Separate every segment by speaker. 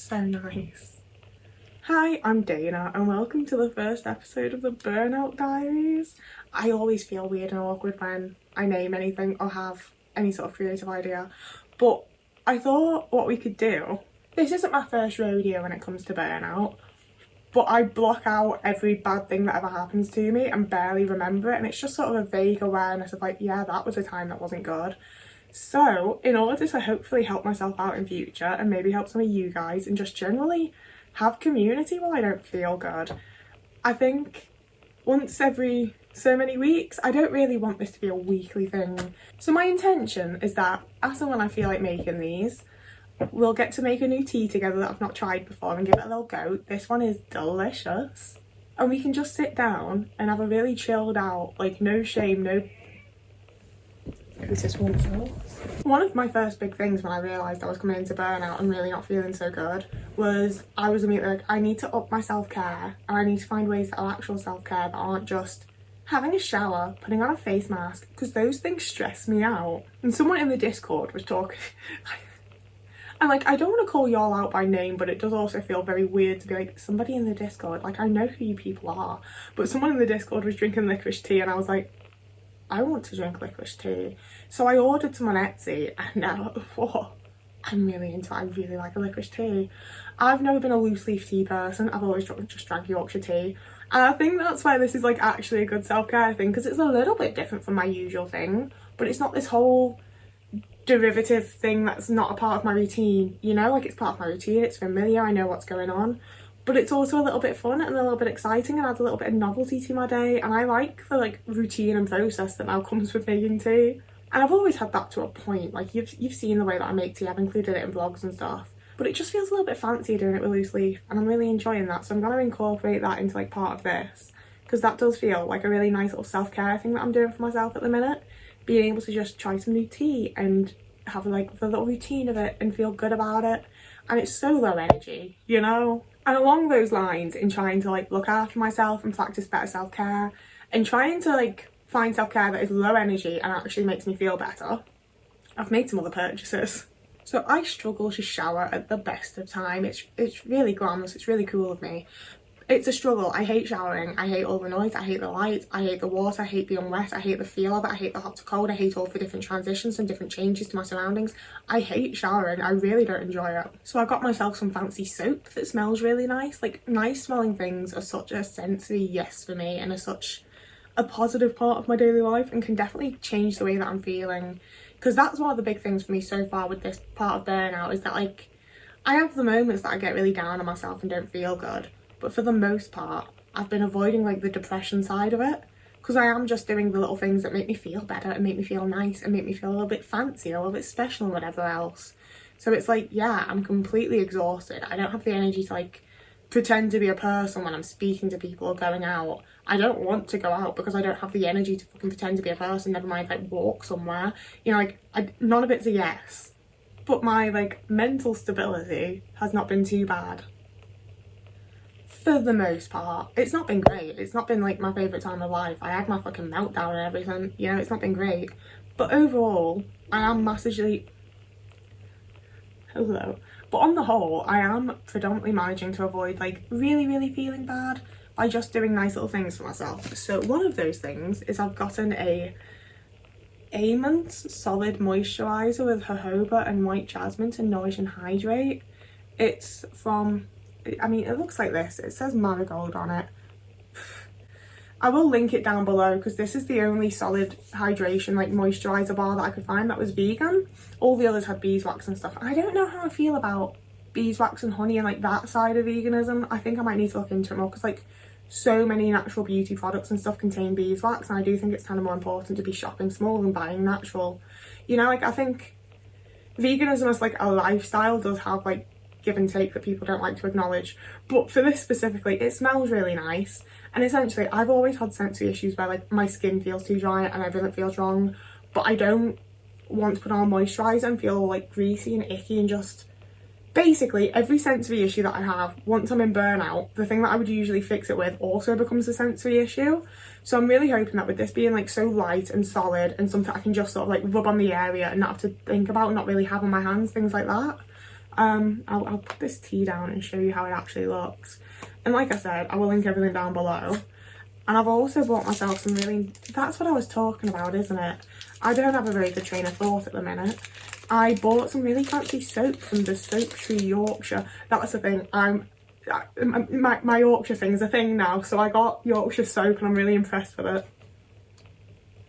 Speaker 1: So nice. Hi, I'm Dana and welcome to the first episode of the Burnout Diaries. I always feel weird and awkward when I name anything or have any sort of creative idea, but I thought what we could do, this isn't my first rodeo when it comes to burnout, but I block out every bad thing that ever happens to me and barely remember it, and it's just sort of a vague awareness of like, yeah, that was a time that wasn't good. So in order to hopefully help myself out in future and maybe help some of you guys and just generally have community while I don't feel good, I think once every so many weeks, I don't really want this to be a weekly thing. So my intention is that as and when I feel like making these, we'll get to make a new tea together that I've not tried before and give it a little go. This one is delicious. And we can just sit down and have a really chilled out, like no shame, no... Who's this one for? One of my first big things when I realised I was coming into burnout and really not feeling so good was I was immediately like, I need to up my self-care and I need to find ways that are actual self-care that aren't just having a shower, putting on a face mask, because those things stress me out. And someone in the Discord was talking... And like, I don't want to call y'all out by name, but it does also feel very weird to be like, somebody in the Discord, like I know who you people are, but someone in the Discord was drinking licorice tea and I was like, I want to drink licorice tea. So I ordered some on Etsy and now, I'm really into it. I really like a licorice tea. I've never been a loose leaf tea person. I've always just drank Yorkshire tea. And I think that's why this is like actually a good self-care thing, because it's a little bit different from my usual thing, but it's not this whole derivative thing that's not a part of my routine, you know, like it's part of my routine, it's familiar, I know what's going on, but it's also a little bit fun and a little bit exciting and adds a little bit of novelty to my day, and I like the like routine and process that now comes with making tea. And I've always had that to a point, like you've seen the way that I make tea, I've included it in vlogs and stuff, but it just feels a little bit fancier doing it with loose leaf and I'm really enjoying that, so I'm going to incorporate that into like part of this, because that does feel like a really nice little self-care thing that I'm doing for myself at the minute. Being able to just try some new tea and have like the little routine of it and feel good about it, and it's so low energy, you know. And along those lines, in trying to like look after myself and practice better self-care and trying to like find self-care that is low energy and actually makes me feel better, I've made some other purchases. So I struggle to shower at the best of time. It's really glamorous, it's really cool of me. It's a struggle. I hate showering. I hate all the noise. I hate the lights. I hate the water. I hate being wet. I hate the feel of it. I hate the hot to cold. I hate all the different transitions and different changes to my surroundings. I hate showering. I really don't enjoy it. So I got myself some fancy soap that smells really nice. Like, nice smelling things are such a sensory yes for me and are such a positive part of my daily life and can definitely change the way that I'm feeling. Because that's one of the big things for me so far with this part of burnout, is that like, I have the moments that I get really down on myself and don't feel good. But for the most part, I've been avoiding like the depression side of it, because I am just doing the little things that make me feel better and make me feel nice and make me feel a little bit fancy, a little bit special and whatever else. So it's like, yeah, I'm completely exhausted. I don't have the energy to like pretend to be a person when I'm speaking to people or going out. I don't want to go out because I don't have the energy to fucking pretend to be a person, never mind like walk somewhere. You know, like none of it's a yes. But my like mental stability has not been too bad. For the most part. It's not been great. It's not been like my favourite time of life. I had my fucking meltdown and everything, you know, it's not been great. But overall, I am massively... Hello. But on the whole, I am predominantly managing to avoid like really feeling bad by just doing nice little things for myself. So one of those things is I've gotten a Amont Solid Moisturiser with jojoba and white jasmine to nourish and hydrate. It's from... I mean, it looks like this. It says marigold on it. I will link it down below because this is the only solid hydration, like moisturiser bar that I could find that was vegan. All the others had beeswax and stuff. I don't know how I feel about beeswax and honey and like that side of veganism. I think I might need to look into it more because like so many natural beauty products and stuff contain beeswax, and I do think it's kind of more important to be shopping small than buying natural. You know, like I think veganism as like a lifestyle does have like give and take that people don't like to acknowledge, but for this specifically, it smells really nice. And essentially I've always had sensory issues where like my skin feels too dry and everything feels wrong, but I don't want to put on moisturiser and feel like greasy and icky, and just basically every sensory issue that I have once I'm in burnout, the thing that I would usually fix it with also becomes a sensory issue. So I'm really hoping that with this being like so light and solid and something I can just sort of like rub on the area and not have to think about, not really have on my hands, things like that, I'll put this tea down and show you how it actually looks. And like I said, I will link everything down below. And I've also bought myself some really, that's what I was talking about, isn't it? I don't have a very good train of thought at the minute. I bought some really fancy soap from the Soap Tree Yorkshire. That was the thing. My Yorkshire thing's a thing now. So I got Yorkshire soap and I'm really impressed with it.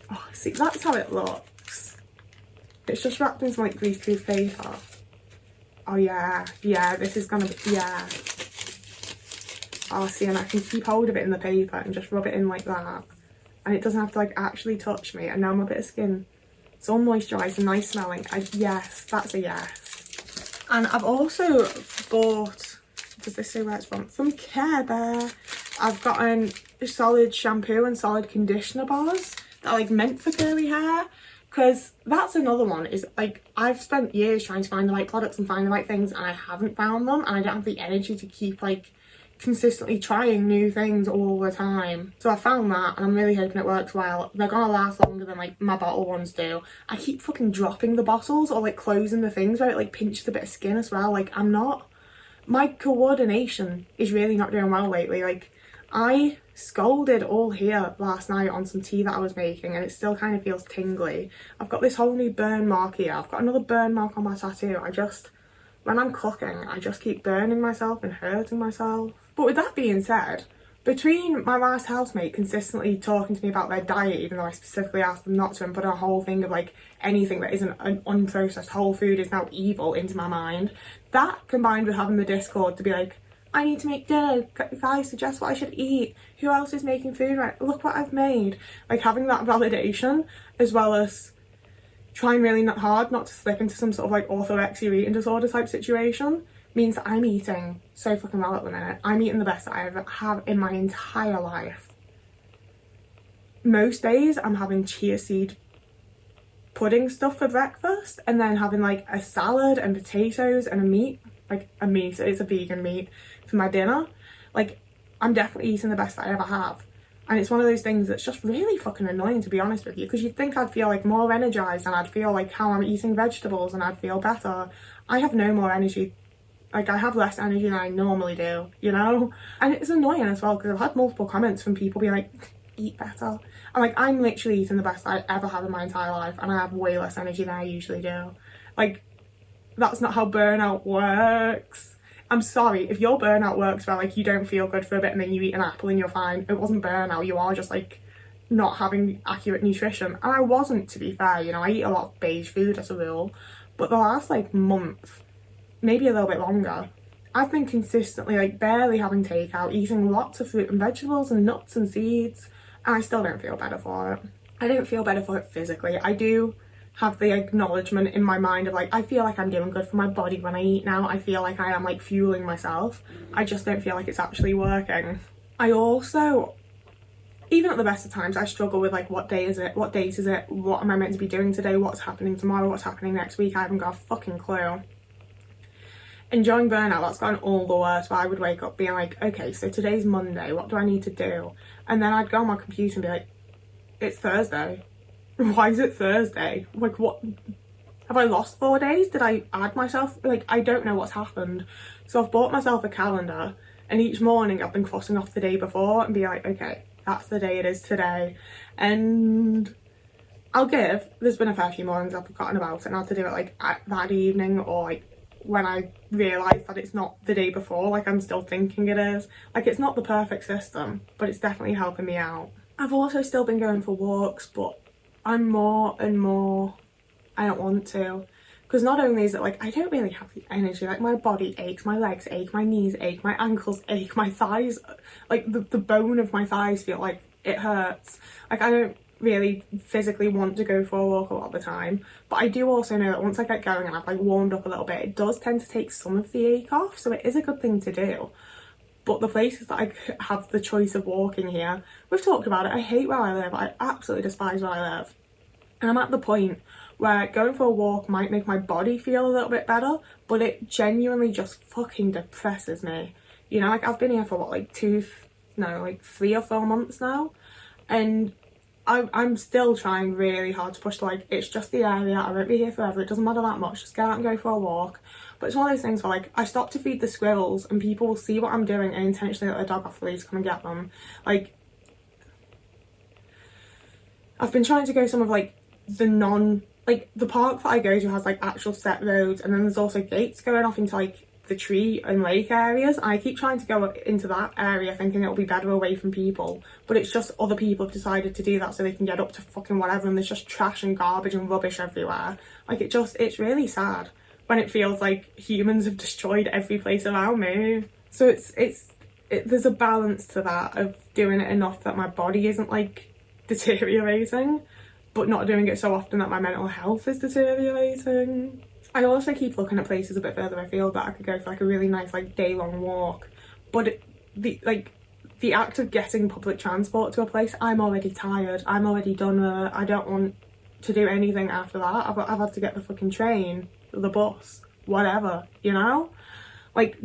Speaker 1: Oh, see, that's how it looks. It's just wrapped in some like greaseproof paper. Oh yeah, this is gonna be, yeah. Oh, see, and I can keep hold of it in the paper and just rub it in like that. And it doesn't have to like actually touch me. And now my bit of skin, it's all moisturised and nice smelling. Yes, that's a yes. And I've also bought, does this say where it's from Care Bear. I've gotten solid shampoo and solid conditioner bars that are like meant for curly hair. Because that's another one, is like I've spent years trying to find the right products and find the right things and I haven't found them, and I don't have the energy to keep like consistently trying new things all the time. So I found that and I'm really hoping it works well. They're gonna last longer than like my bottle ones do. I keep fucking dropping the bottles or like closing the things where it like pinches a bit of skin as well. Like my coordination is really not doing well lately. Like I scalded all here last night on some tea that I was making and it still kind of feels tingly. I've got this whole new burn mark here. I've got another burn mark on my tattoo. When I'm cooking, I just keep burning myself and hurting myself. But with that being said, between my last housemate consistently talking to me about their diet, even though I specifically asked them not to, and put a whole thing of like anything that isn't an unprocessed whole food is now evil into my mind, that combined with having the Discord to be like, I need to make dinner, guys suggest what I should eat, who else is making food right, look what I've made. Like having that validation, as well as trying really hard not to slip into some sort of like orthorexia eating disorder type situation, means that I'm eating so fucking well at the minute. I'm eating the best that I ever have in my entire life. Most days I'm having chia seed pudding stuff for breakfast and then having like a salad and potatoes and a meat, it's a vegan meat, for my dinner. Like I'm definitely eating the best that I ever have. And it's one of those things that's just really fucking annoying, to be honest with you, because you'd think I'd feel like more energized and I'd feel like how I'm eating vegetables and I'd feel better. I have no more energy. Like I have less energy than I normally do, you know? And it's annoying as well because I've had multiple comments from people being like, eat better. And like I'm literally eating the best I ever have in my entire life and I have way less energy than I usually do. Like that's not how burnout works. I'm sorry, if your burnout works where like you don't feel good for a bit and then you eat an apple and you're fine, it wasn't burnout. You are just like not having accurate nutrition. And I wasn't, to be fair, you know, I eat a lot of beige food as a rule, but the last like month, maybe a little bit longer, I've been consistently like barely having takeout, eating lots of fruit and vegetables and nuts and seeds, and I still don't feel better for it. I don't feel better for it physically. I do have the acknowledgement in my mind of like, I feel like I'm doing good for my body when I eat now. I feel like I am like fueling myself. I just don't feel like it's actually working. I also, even at the best of times, I struggle with like, what day is it? What date is it? What am I meant to be doing today? What's happening tomorrow? What's happening next week? I haven't got a fucking clue. And during burnout, that's gotten all the worse, where I would wake up being like, okay, so today's Monday, what do I need to do? And then I'd go on my computer and be like, it's Thursday. Why is it Thursday? Like, what? Have I lost 4 days? Did I add myself? Like, I don't know what's happened. So I've bought myself a calendar and each morning I've been crossing off the day before and be like, okay, that's the day it is today. And there's been a fair few mornings I've forgotten about it and I had to do it like that evening or like when I realise that it's not the day before, like I'm still thinking it is. Like it's not the perfect system, but it's definitely helping me out. I've also still been going for walks, but I'm more and more, I don't want to. Because not only is it like, I don't really have the energy, like my body aches, my legs ache, my knees ache, my ankles ache, my thighs, like the bone of my thighs feel like it hurts. Like I don't really physically want to go for a walk a lot of the time, but I do also know that once I get going and I've like warmed up a little bit, it does tend to take some of the ache off, so it is a good thing to do. But the places that I have the choice of walking here, we've talked about it, I hate where I live, I absolutely despise where I live. And I'm at the point where going for a walk might make my body feel a little bit better, but it genuinely just fucking depresses me. You know, like I've been here for what, like 3 or 4 months now, and I'm still trying really hard to push to, like, it's just the area, I won't be here forever, it doesn't matter that much, just get out and go for a walk. But it's one of those things where, like, I stop to feed the squirrels and people will see what I'm doing and intentionally let their dog off the leash to come and get them. Like, I've been trying to go some of, like, the park that I go to has, like, actual set roads, and then there's also gates going off into, like, the tree and lake areas. I keep trying to go into that area thinking it'll be better away from people, but it's just other people have decided to do that so they can get up to fucking whatever, and there's just trash and garbage and rubbish everywhere. Like, it's really sad when it feels like humans have destroyed every place around me. So there's a balance to that of doing it enough that my body isn't, like, deteriorating, but not doing it so often that my mental health is deteriorating. I also keep looking at places a bit further afield that I could go for, like, a really nice, like, day-long walk, but the act of getting public transport to a place, I'm already tired, I'm already done with it, I don't want to do anything after that. I've had to get the fucking train, the bus, whatever, you know? Like,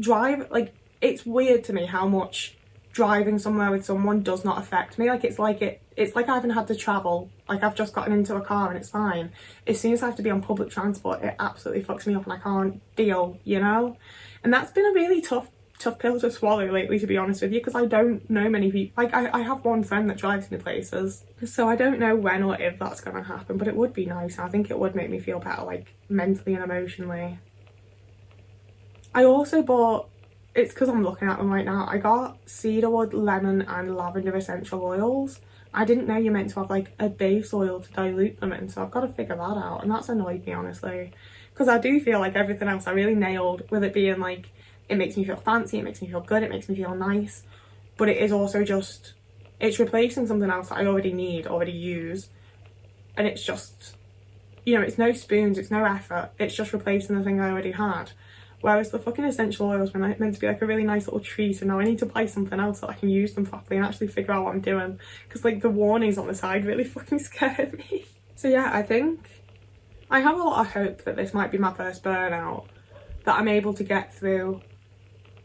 Speaker 1: it's weird to me how much driving somewhere with someone does not affect me. Like, it's like I haven't had to travel, like, I've just gotten into a car and it's fine. As soon as I have to be on public transport, it absolutely fucks me up and I can't deal, you know? And that's been a really tough pill to swallow lately, to be honest with you, because I don't know many people. Like, I have one friend that drives me places, so I don't know when or if that's gonna happen, but it would be nice. I think it would make me feel better, like, mentally and emotionally. I also bought, it's because I'm looking at them right now, I got cedarwood, lemon and lavender essential oils. I didn't know you're meant to have, like, a base oil to dilute them in, so I've got to figure that out, and that's annoyed me, honestly, because I do feel like everything else I really nailed, with it being, like, it makes me feel fancy, it makes me feel good, it makes me feel nice, but it is also just, it's replacing something else that I already use, and it's just, you know, it's no spoons, it's no effort, it's just replacing the thing I already had. Whereas the fucking essential oils were meant to be, like, a really nice little treat, and now I need to buy something else so I can use them properly and actually figure out what I'm doing, because, like, the warnings on the side really fucking scared me. So yeah, I think I have a lot of hope that this might be my first burnout that I'm able to get through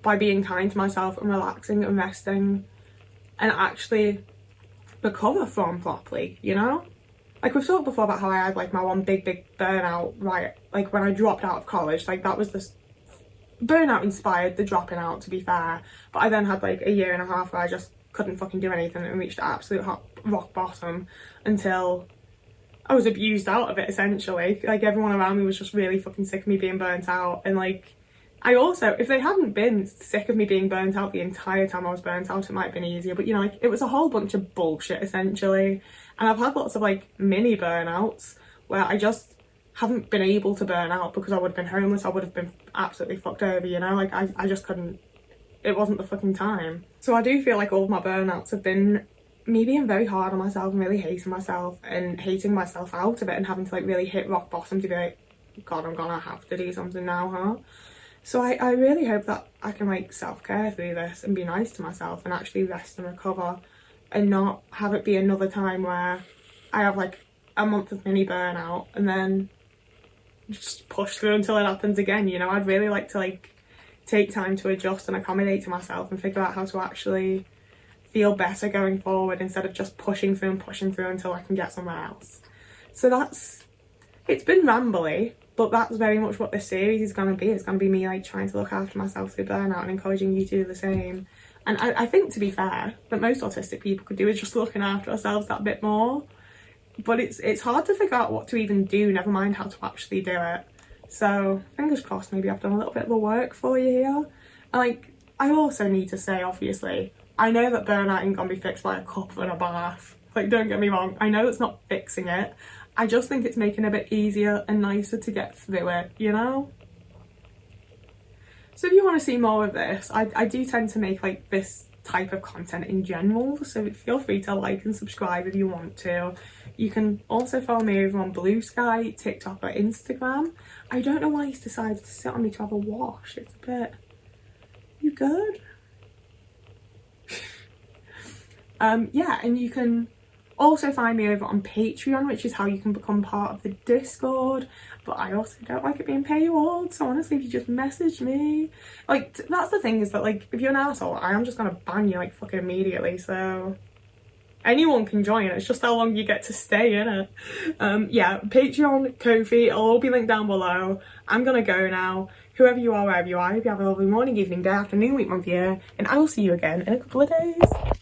Speaker 1: by being kind to myself and relaxing and resting and actually recover from properly, you know? Like, we've talked before about how I had, like, my one big burnout, right, like, when I dropped out of college. Like, that was this burnout inspired the dropping out, to be fair, but I then had, like, a year and a half where I just couldn't fucking do anything and reached absolute rock bottom until I was abused out of it, essentially. Like, everyone around me was just really fucking sick of me being burnt out, and, like, I also, if they hadn't been sick of me being burnt out the entire time I was burnt out, it might have been easier, but, you know, like, it was a whole bunch of bullshit, essentially. And I've had lots of, like, mini burnouts where I just haven't been able to burn out because I would have been homeless, I would have been absolutely fucked over, you know? Like, I just couldn't, it wasn't the fucking time. So I do feel like all of my burnouts have been me being very hard on myself and really hating myself and hating myself out of it and having to, like, really hit rock bottom to be like, God, I'm gonna have to do something now, huh? So I really hope that I can, like, self-care through this and be nice to myself and actually rest and recover and not have it be another time where I have, like, a month of mini burnout and then just push through until it happens again, you know? I'd really like to, like, take time to adjust and accommodate to myself and figure out how to actually feel better going forward instead of just pushing through until I can get somewhere else. So it's been rambly, but that's very much what this series is going to be. It's going to be me, like, trying to look after myself through burnout and encouraging you to do the same. And I think, to be fair, that most autistic people could do is just looking after ourselves that bit more. But it's hard to figure out what to even do, never mind how to actually do it. So fingers crossed, maybe I've done a little bit of the work for you here. And, like, I also need to say, obviously, I know that burnout ain't gonna be fixed by a cup and a bath. Like, don't get me wrong, I know it's not fixing it. I just think it's making it a bit easier and nicer to get through it, you know? So if you want to see more of this, I do tend to make, like, this type of content in general, so feel free to like and subscribe if you want to. You can also follow me over on Blue Sky, TikTok or Instagram. I don't know why he's decided to sit on me to have a wash. It's a bit... You good? Yeah, and you can also find me over on Patreon, which is how you can become part of the Discord, but I also don't like it being paywalled, so honestly, if you just message me, like, that's the thing, is that, like, if you're an asshole, I am just gonna ban you, like, fucking immediately, so anyone can join. It's just how long you get to stay in it. Yeah, Patreon, Ko-fi, it'll all be linked down below. I'm gonna go now. Whoever you are, wherever you are, I hope you have a lovely morning, evening, day, afternoon, week, month, year, and I will see you again in a couple of days.